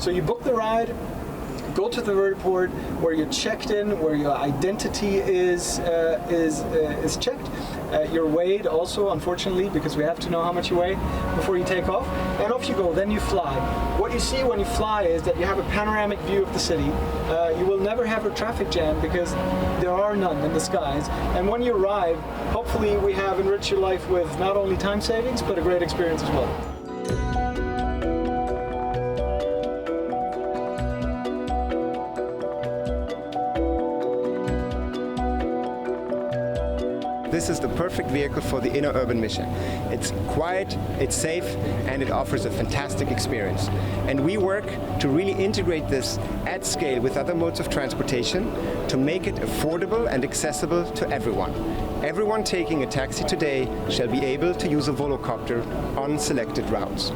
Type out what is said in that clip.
So you book the ride, go to the vertiport where you're checked in, where your identity is checked. You're weighed also, unfortunately, because we have to know how much you weigh before you take off. And off you go, then you fly. What you see when you fly is that you have a panoramic view of the city. You will never have a traffic jam because there are none in the skies. And when you arrive, hopefully we have enriched your life with not only time savings, but a great experience as well. This is the perfect vehicle for the inner urban mission. It's quiet, it's safe, and it offers a fantastic experience. And we work to really integrate this at scale with other modes of transportation to make it affordable and accessible to everyone. Everyone taking a taxi today shall be able to use a Volocopter on selected routes.